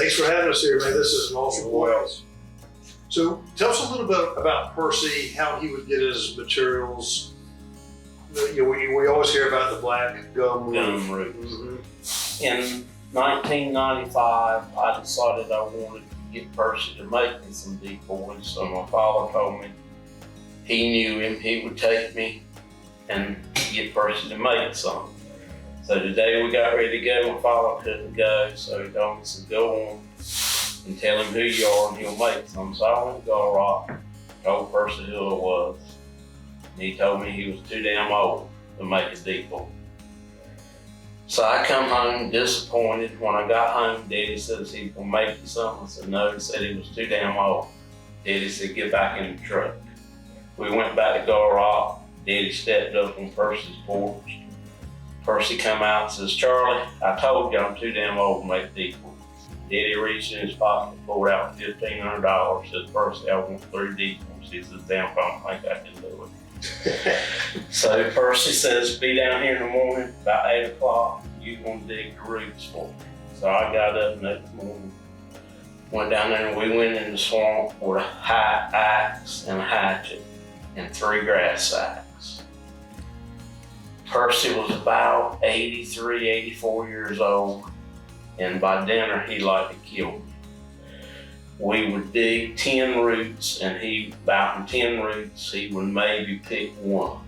thanks for having us here, man. This is an awesome place. So tell us a little bit about Percy, how he would get his materials. You know, we always hear about the black gum roots. Mm-hmm. In 1995, I decided I wanted to get Percy to make me some decoys. So my father told me he knew him, he would take me and get Percy to make some. So the day we got ready to go, my father couldn't go, so he told me to go on and tell him who you are and he'll make some. So I went to Kroghie, told Percy who it was. And he told me he was too damn old to make a decoy. So I come home disappointed. When I got home, Daddy says he's gonna make you something. I said no, he said he was too damn old. Daddy said get back in the truck. We went back to Kroghie. Daddy stepped up on Percy's porch. Percy come out and says, Charlie, I told you I'm too damn old to make decoys. Daddy reached in his pocket and pulled out $1,500. Said, Percy, I want 3 decoys. He says, damn, I don't think I can do it. So Percy says, be down here in the morning, about 8 o'clock, you're gonna dig the roots for me. So I got up next morning, went down there and we went in the swamp with a high axe and a hatchet and 3 grass sacks. Percy was about 83, 84 years old, and by dinner he liked to kill me. We would dig 10 roots, and about in 10 roots, he would maybe pick 1.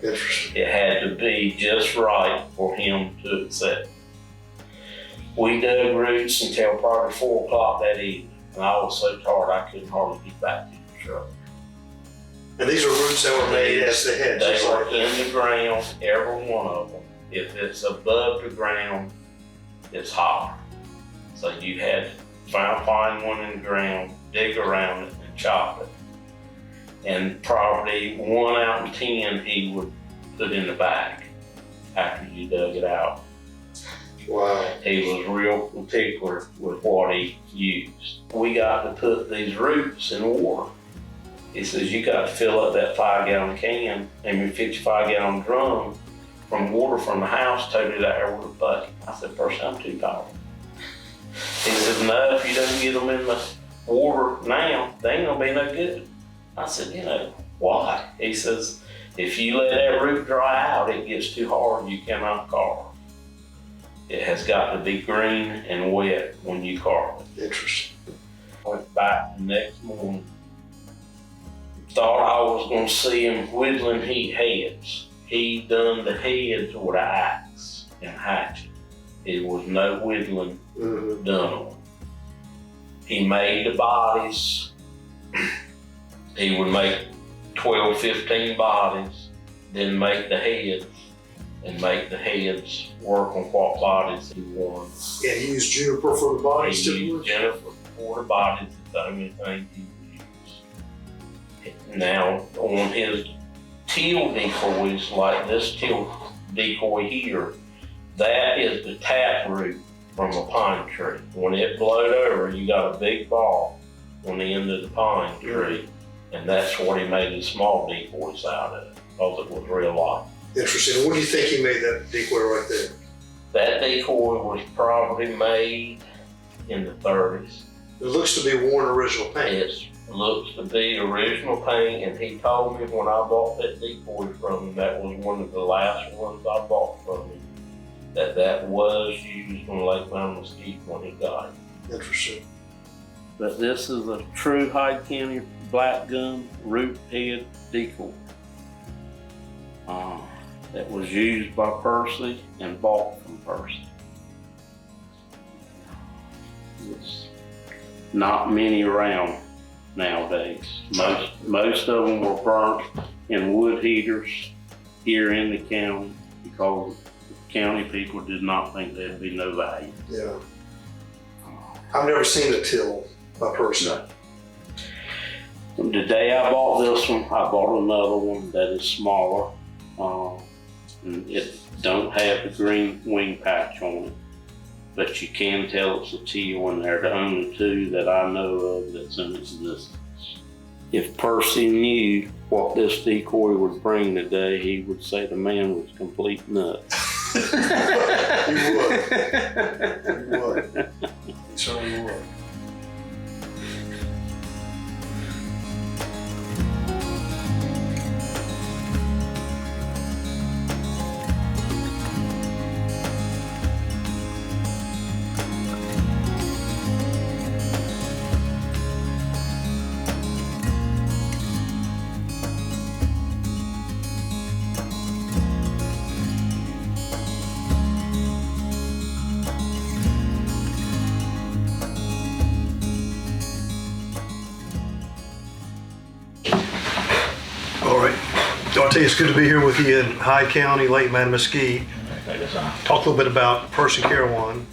Interesting. It had to be just right for him to accept. We dug roots until probably 4 o'clock that evening, and I was so tired I couldn't hardly get back to the truck. And these are roots that were made as the head. They were in the ground, every one of them. If it's above the ground, it's higher. So you had to find one in the ground, dig around it, and chop it. And probably 1 out of 10 he would put in the bag after you dug it out. Wow. He was real particular with what he used. We got to put these roots in water. He says, you got to fill up that 5-gallon can and your 55-gallon drum from water from the house, tote it out there with a bucket. I said, Percy, I'm too tall. He says, no, if you don't get them in the water now, they ain't gonna be no good. I said, you know, why? He says, if you let that root dry out, it gets too hard, you cannot carve. It has got to be green and wet when you carve it. Interesting. Went back the next morning. Thought I was gonna see him whittling heads. He done the heads with an axe and hatchet. It was no whittling done on them. He made the bodies. He would make 12, 15 bodies, then make the heads, and make the heads work on what bodies he wanted. And he used juniper for the bodies too? He used juniper for the bodies, it's the only thing he would use. Now, on his teal decoys, like this teal decoy here, that is the tap root from a pine tree. When it blowed over, you got a big ball on the end of the pine tree, and that's what he made his small decoys out of, because it was real light. Interesting. What do you think he made that decoy right there? That decoy was probably made in the 30s. It looks to be worn original paint. It looks to be original paint, and he told me when I bought that decoy from him, that was one of the last ones I bought from him, that was used on Lake Mattamuskeet when he got it. Interesting. But this is a true Hyde County black gum root head decoy that was used by Percy and bought from Percy. There's not many around nowadays. Most of them were burnt in wood heaters here in the county because the county people did not think there'd be no value. Yeah. I've never seen a till by Percy. No. The day I bought this one, I bought another one that is smaller. And it don't have the green wing patch on it, but you can tell it's a teal, and they're the only 2 that I know of that's in existence. If Percy knew what this decoy would bring today, he would say the man was complete nut. He would. He certainly would. All right, Dante, it's good to be here with you in Hyde County, Lake Mattamuskeet. Talk a little bit about Percy Carawan.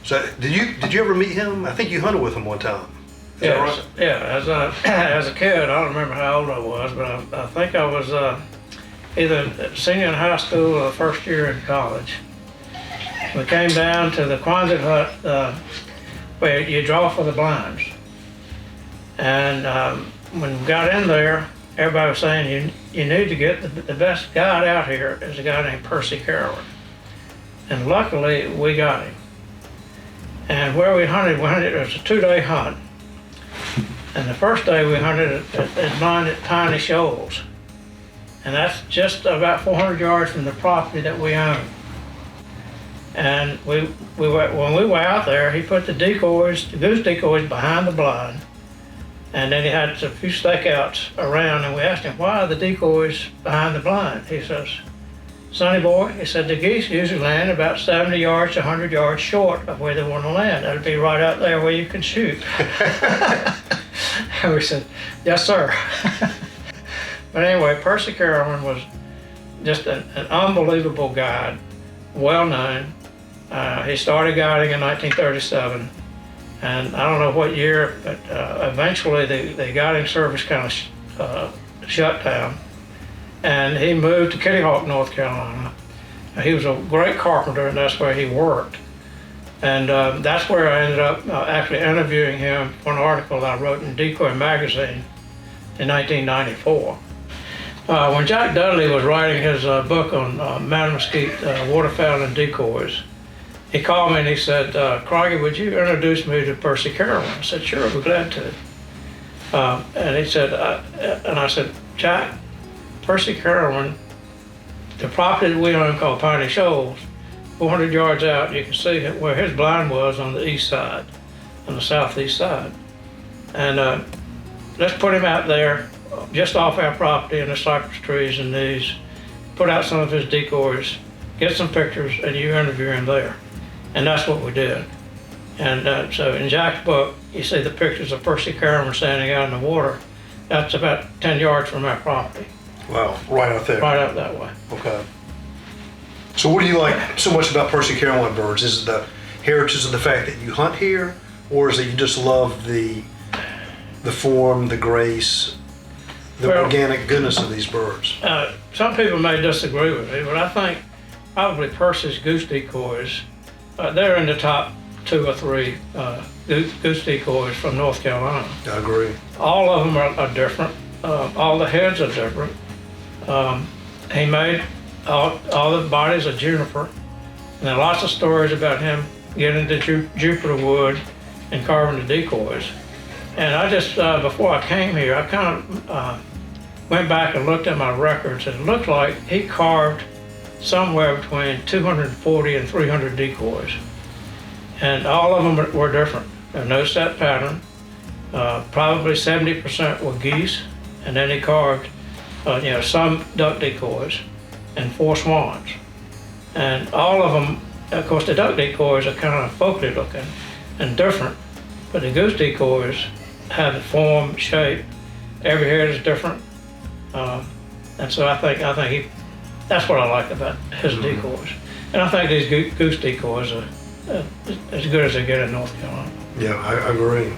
So, did you ever meet him? I think you hunted with him one time. Is that right? Yeah. As a kid, I don't remember how old I was, but I think I was either senior in high school or first year in college. We came down to the Quonset hut where you draw for the blinds, and when we got in there, everybody was saying you need to get the best guide out here is a guy named Percy Carawan. And luckily we got him. And where we hunted, it was a 2-day hunt. And the first day we hunted at blind at Tiny Shoals. And that's just about 400 yards from the property that we own. And when we were out there, he put the goose decoys behind the blind. And then he had a few stakeouts around, and we asked him, why are the decoys behind the blind? He says, Sonny boy, he said, the geese usually land about 70 yards to 100 yards short of where they want to land. That'd be right out there where you can shoot. And we said, yes, sir. But anyway, Percy Carawan was just an unbelievable guide, well known. He started guiding in 1937. And I don't know what year, but eventually the guiding service kind of shut down. And he moved to Kitty Hawk, North Carolina. He was a great carpenter, and that's where he worked. And that's where I ended up actually interviewing him for an article I wrote in Decoy magazine in 1994. When Jack Dudley was writing his book on Mattamuskeet waterfowl and decoys, he called me and he said, Kroghie, would you introduce me to Percy Carawan? I said, sure, I'd be glad to. And he said, and I said, Jack, Percy Carawan, the property that we own called Piney Shoals, 400 yards out, you can see where his blind was on the east side, on the southeast side. And let's put him out there, just off our property in the cypress trees and these, put out some of his decoys, get some pictures, and you interview him there. And that's what we did. And so in Jack's book, you see the pictures of Percy Carawan standing out in the water. That's about 10 yards from our property. Wow, right out there. Right out that way. Okay. So what do you like so much about Percy Carawan birds? Is it the heritage of the fact that you hunt here, or is it you just love the form, the grace, the organic goodness of these birds? Some people may disagree with me, but I think probably Percy's goose decoys, they're in the top 2 or 3 goose decoys from North Carolina. I agree. All of them are different. All the heads are different. He made all the bodies of juniper. And there are lots of stories about him getting to Jupiter wood and carving the decoys. And I just, before I came here, I kind of went back and looked at my records, and it looked like he carved somewhere between 240 and 300 decoys. And all of them were different. There's no set pattern. Probably 70% were geese, and then he carved some duck decoys and 4 swans. And all of them, of course, the duck decoys are kind of folkly looking and different, but the goose decoys have the form, shape, every head is different. And so I think that's what I like about his decoys. And I think these goose decoys are as good as they get in North Carolina. Yeah, I agree.